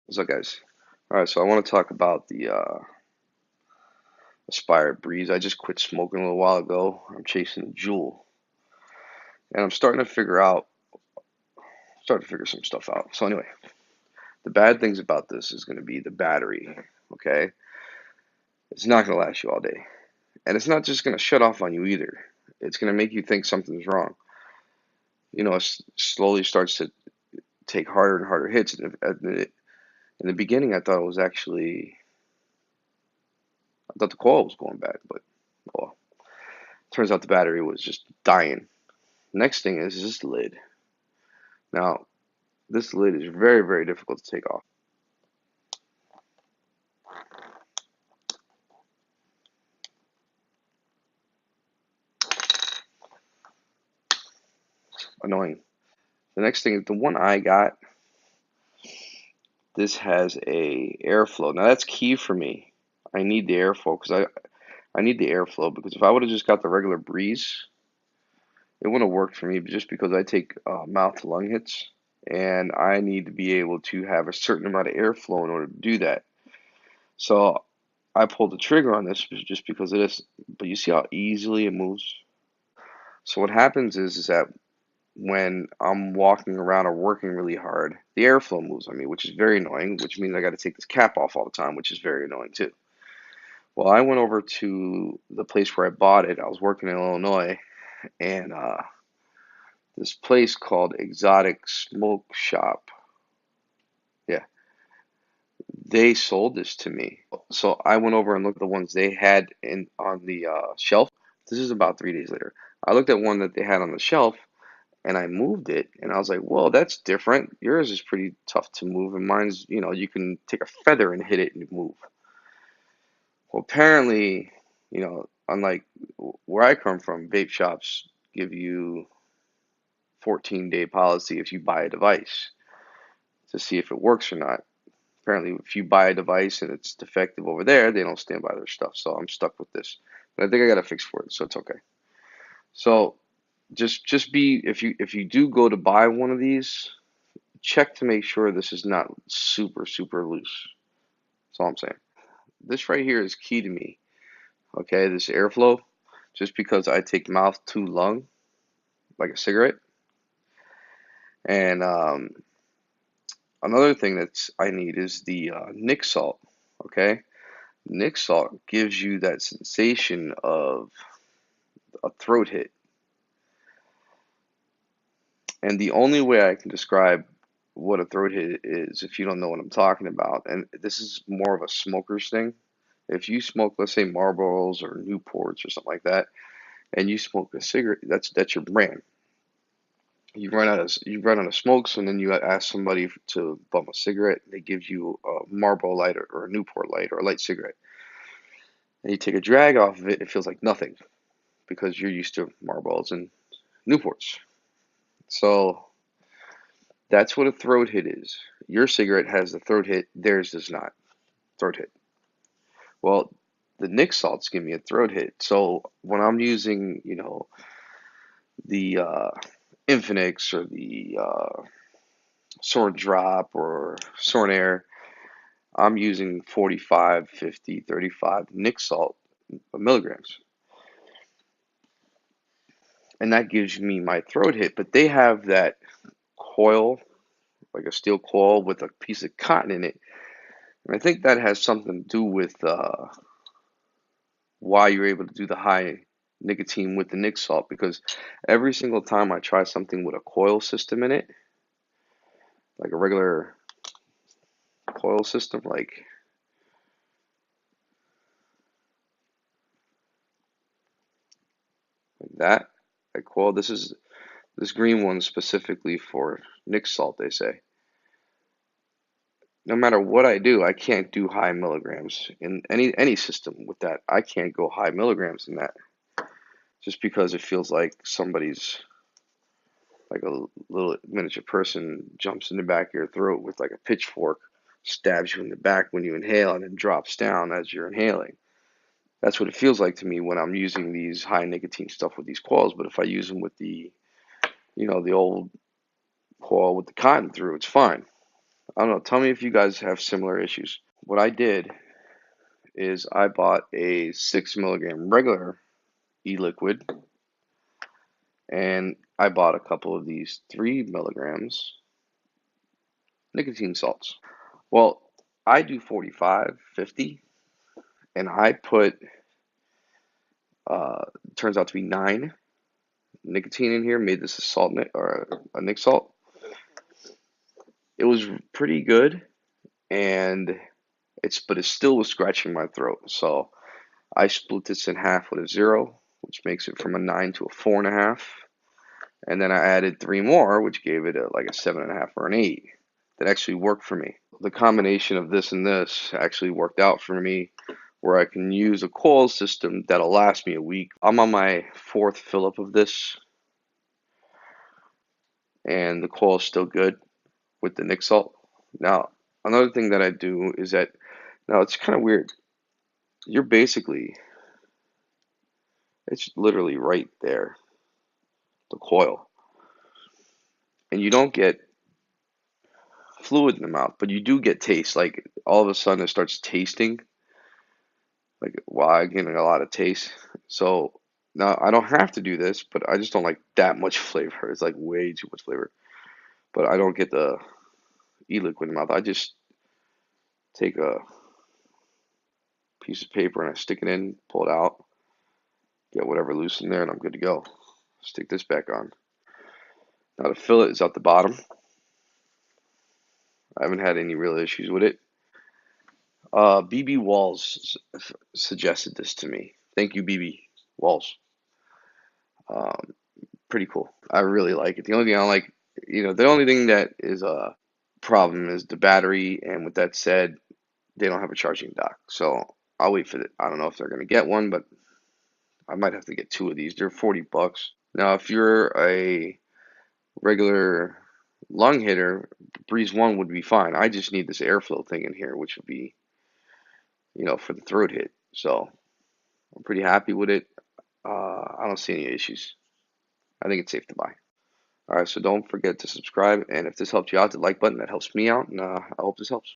What's up, guys? All right, so I want to talk about the Aspire Breeze. I just quit smoking a little while ago. I'm chasing a jewel, and I'm starting to figure some stuff out. So anyway, the bad things about this is going to be the battery. Okay, it's not going to last you all day, and it's not just going to shut off on you either. It's going to make you think something's wrong. It slowly starts to take harder and harder hits. And in the beginning, I thought the coil was going bad, but well, turns out the battery was just dying. Next thing is this lid. Now, this lid is very, very difficult to take off. Annoying. The next thing is the one I got. This has a airflow. Now that's key for me. I need the airflow I need the airflow because if I would have just got the regular breeze, it wouldn't have worked for me just because I take mouth to lung hits and I need to be able to have a certain amount of airflow in order to do that. So I pulled the trigger on this just because of this, but you see how easily it moves? So what happens is that when I'm walking around or working really hard, the airflow moves on me, which is very annoying, which means I got to take this cap off all the time, which is very annoying too. Well, I went over to the place where I bought it. I was working in Illinois, and this place called Exotic Smoke Shop, yeah, they sold this to me. So I went over and looked at the ones they had in on the shelf. This is about 3 days later. I looked at one that they had on the shelf, and I moved it, and I was like, "Whoa, that's different. Yours is pretty tough to move, and mine's, you can take a feather and hit it and move." Well, apparently, unlike where I come from, vape shops give you 14-day policy if you buy a device to see if it works or not. Apparently, if you buy a device and it's defective over there, they don't stand by their stuff. So I'm stuck with this, but I think I got a fix for it, so it's okay. So just be if you do go to buy one of these, check to make sure this is not super, super loose. That's all I'm saying. This right here is key to me. Okay, this airflow, just because I take mouth to lung like a cigarette. And another thing that's I need is the Nick salt. Okay, Nick salt gives you that sensation of a throat hit. And the only way I can describe what a throat hit is, if you don't know what I'm talking about, and this is more of a smoker's thing. If you smoke, let's say Marlboros or Newports or something like that, and you smoke a cigarette, that's your brand. You run out of smokes, and then you ask somebody to bum a cigarette. They give you a Marlboro light or a Newport light or a light cigarette, and you take a drag off of it. It feels like nothing because you're used to Marlboros and Newports. So that's what a throat hit is. Your cigarette has the throat hit, theirs does not. Throat hit. Well, the Nick salts give me a throat hit. So when I'm using, the Infinix or the Soarin Drop or Soarin Air, I'm using 45, 50, 35 Nick salt milligrams. And that gives me my throat hit. But they have that coil, like a steel coil with a piece of cotton in it. And I think that has something to do with why you're able to do the high nicotine with the Nick salt because every single time I try something with a coil system in it, like a regular coil system, like that, like coil, this green one specifically for Nick salt, they say. No matter what I do, I can't do high milligrams in any system with that. I can't go high milligrams in that just because it feels like somebody's like a little miniature person jumps in the back of your throat with like a pitchfork, stabs you in the back when you inhale, and then drops down as you're inhaling. That's what it feels like to me when I'm using these high nicotine stuff with these coils. But if I use them with the old coil with the cotton through, it's fine. I don't know. Tell me if you guys have similar issues. What I did is I bought a 6 milligram regular e-liquid, and I bought a couple of these 3 milligrams nicotine salts. Well, I do 45, 50, and I put, turns out to be 9 nicotine in here, made this a salt or a nic salt. It was pretty good, and but it still was scratching my throat. So I split this in half with a 0, which makes it from a 9 to a 4.5. And then I added 3 more, which gave it like a 7.5 or an 8. That actually worked for me. The combination of this and this actually worked out for me, where I can use a coil system that'll last me a week. I'm on my 4th fill up of this, and the coil is still good with the nic salt. Now, another thing that I do is that, now it's kind of weird. You're basically, it's literally right there, the coil. And you don't get fluid in the mouth, but you do get taste. Like all of a sudden it starts tasting. Like, wow, I'm getting a lot of taste. So now I don't have to do this, but I just don't like that much flavor. It's like way too much flavor. But I don't get the e-liquid in the mouth. I just take a piece of paper and I stick it in, pull it out, get whatever loose in there, and I'm good to go. Stick this back on. Now the fillet is at the bottom. I haven't had any real issues with it. BB Walls suggested this to me. Thank you, BB Walls. Um, Pretty cool. I really like it. The only thing I don't like, the only thing that is a problem is the battery. And with that said, they don't have a charging dock. So I'll wait for it. I don't know if they're going to get one, but I might have to get 2 of these. They're $40. Now, if you're a regular lung hitter, Breeze 1 would be fine. I just need this airflow thing in here, which would be, for the throat hit. So I'm pretty happy with it. I don't see any issues. I think it's safe to buy. All right, so don't forget to subscribe, and if this helped you out, the like button, that helps me out, and I hope this helps.